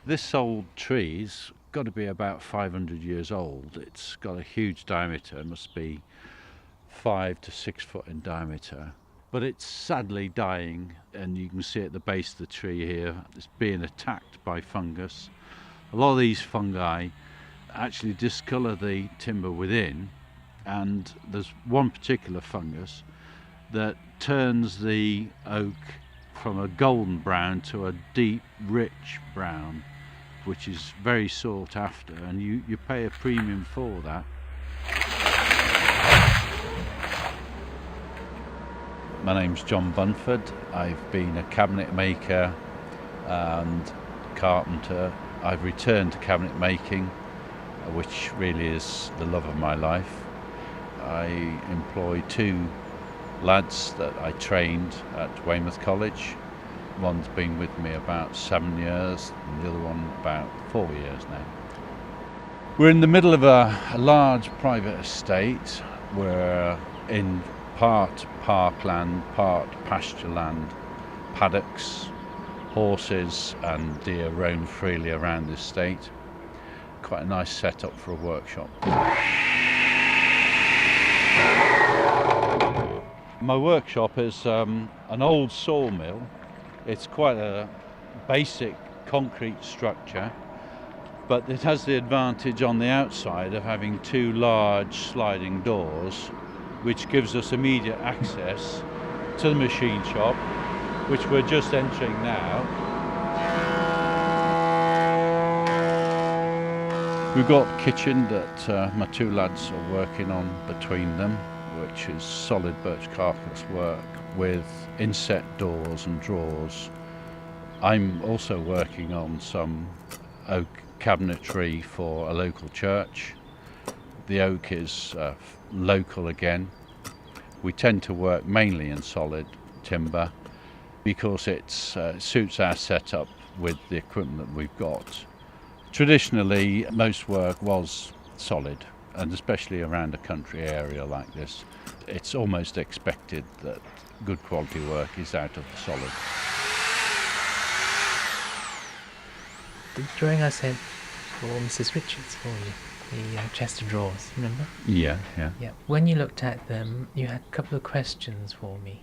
This old tree's got to be about 500 years old. It's got a huge diameter, it must be 5 to 6 foot in diameter. But it's sadly dying, and you can see at the base of the tree here, it's being attacked by fungus. A lot of these fungi actually discolour the timber within, and there's one particular fungus that turns the oak from a golden brown to a deep, rich brown, which is very sought after, and you pay a premium for that. My name's John Bunford. I've been a cabinet maker and carpenter. I've returned to cabinet making, which really is the love of my life. I employ two lads that I trained at Weymouth College. One's been with me about 7 years and the other one about 4 years now. We're in the middle of a large private estate. We're in part parkland, part pasture land, paddocks, horses and deer roam freely around the estate. Quite a nice setup for a workshop. My workshop is an old sawmill. It's quite a basic concrete structure, but it has the advantage on the outside of having two large sliding doors, which gives us immediate access to the machine shop, which we're just entering now. We've got a kitchen that my two lads are working on between them, which is solid birch carcass work with inset doors and drawers. I'm also working on some oak cabinetry for a local church. The oak is local again. We tend to work mainly in solid timber because it suits our setup with the equipment that we've got. Traditionally, most work was solid, and especially around a country area like this, it's almost expected that good quality work is out of the solid. The drawing I sent for Mrs. Richards for you, the chest of drawers, remember? Yeah. When you looked at them, you had a couple of questions for me.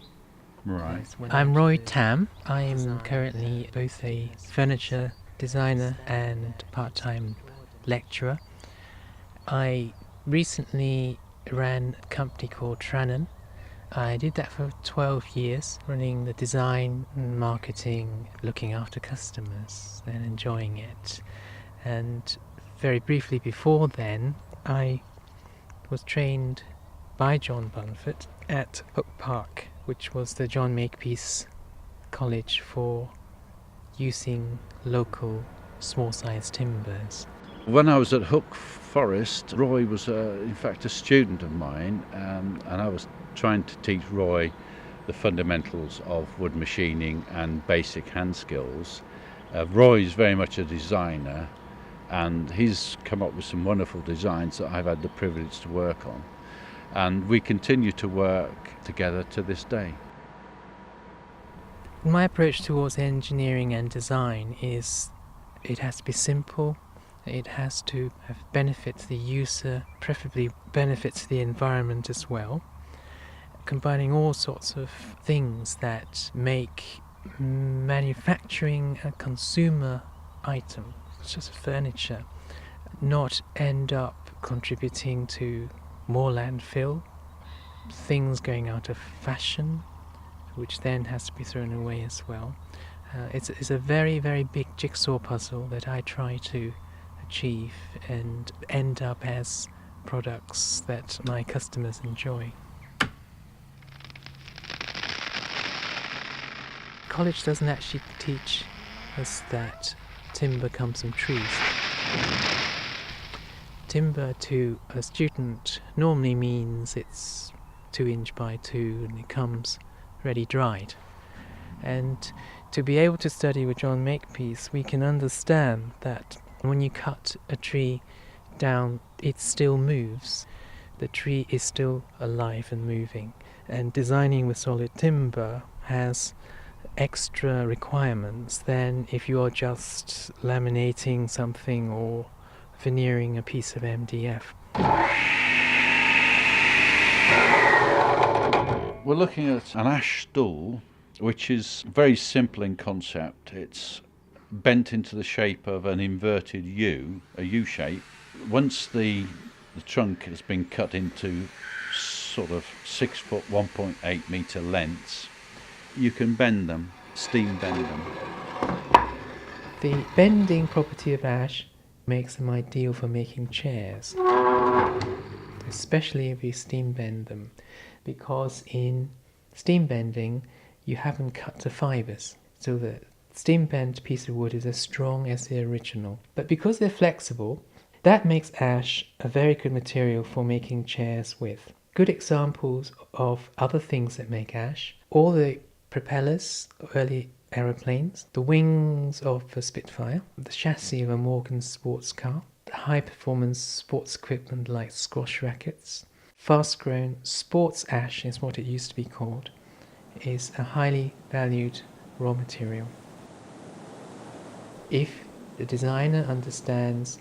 Right. I'm Roy Tam. I am currently both a furniture designer and part-time lecturer. I recently ran a company called Trannan. I did that for 12 years, running the design, marketing, looking after customers and enjoying it. And very briefly before then, I was trained by John Bunford at Hook Park, which was the John Makepeace College for using local small-sized timbers. When I was at Hook Forest, Roy was in fact a student of mine, and I was trying to teach Roy the fundamentals of wood machining and basic hand skills. Roy is very much a designer, and he's come up with some wonderful designs that I've had the privilege to work on, and we continue to work together to this day. My approach towards engineering and design is it has to be simple, it has to have benefits to the user, preferably benefits to the environment as well, combining all sorts of things that make manufacturing a consumer item, such as furniture, not end up contributing to more landfill, things going out of fashion, which then has to be thrown away as well. It's a very, very big jigsaw puzzle that I try to achieve and end up as products that my customers enjoy. College doesn't actually teach us that timber comes from trees. Timber to a student normally means it's 2 inch by 2 and it comes ready dried. And to be able to study with John Makepeace, we can understand that when you cut a tree down, it still moves. The tree is still alive and moving. And designing with solid timber has extra requirements than if you are just laminating something or veneering a piece of MDF. We're looking at an ash stool, which is very simple in concept. It's bent into the shape of an inverted U, a U shape. Once the trunk has been cut into sort of 6 foot 1.8 metre lengths, you can bend them, steam bend them. The bending property of ash makes them ideal for making chairs, especially if you steam bend them, because in steam bending you haven't cut the fibres, so the steam bent piece of wood is as strong as the original. But because they're flexible, that makes ash a very good material for making chairs with. Good examples of other things that make ash: all the propellers of early aeroplanes, the wings of a Spitfire, the chassis of a Morgan sports car, the high-performance sports equipment like squash rackets. Fast-grown sports ash is what it used to be called, is a highly valued raw material. If the designer understands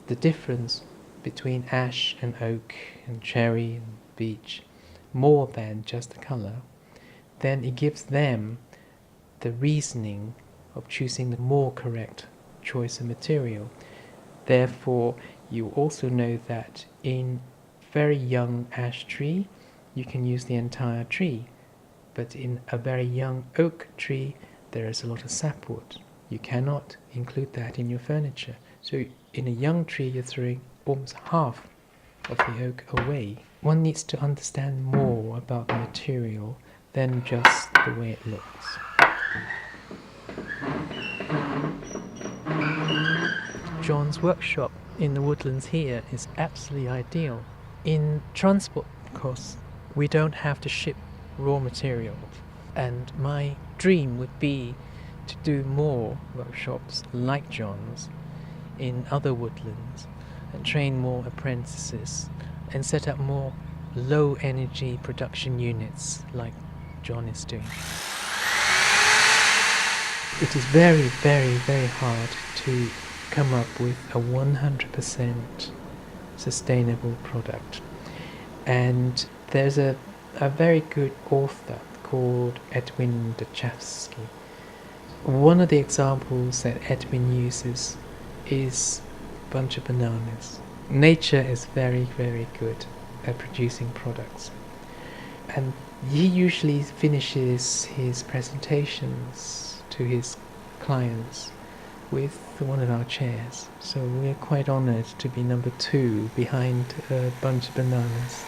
the difference between ash and oak and cherry and beech more than just the colour, then it gives them the reasoning of choosing the more correct choice of material. Therefore, you also know that in very young ash tree, you can use the entire tree, but in a very young oak tree, there is a lot of sapwood. You cannot include that in your furniture. So in a young tree, you're throwing almost half of the oak away. One needs to understand more about the material than just the way it looks. John's workshop in the woodlands here is absolutely ideal. In transport costs, we don't have to ship raw materials, and my dream would be to do more workshops like John's in other woodlands and train more apprentices and set up more low energy production units like John is doing. It is very, very, very hard to come up with a 100% sustainable product. And there's a very good author called Edwin Duchovsky. One of the examples that Edwin uses is a bunch of bananas. Nature is very, very good at producing products. And he usually finishes his presentations to his clients with one of our chairs. So we're quite honoured to be number 2 behind a bunch of bananas.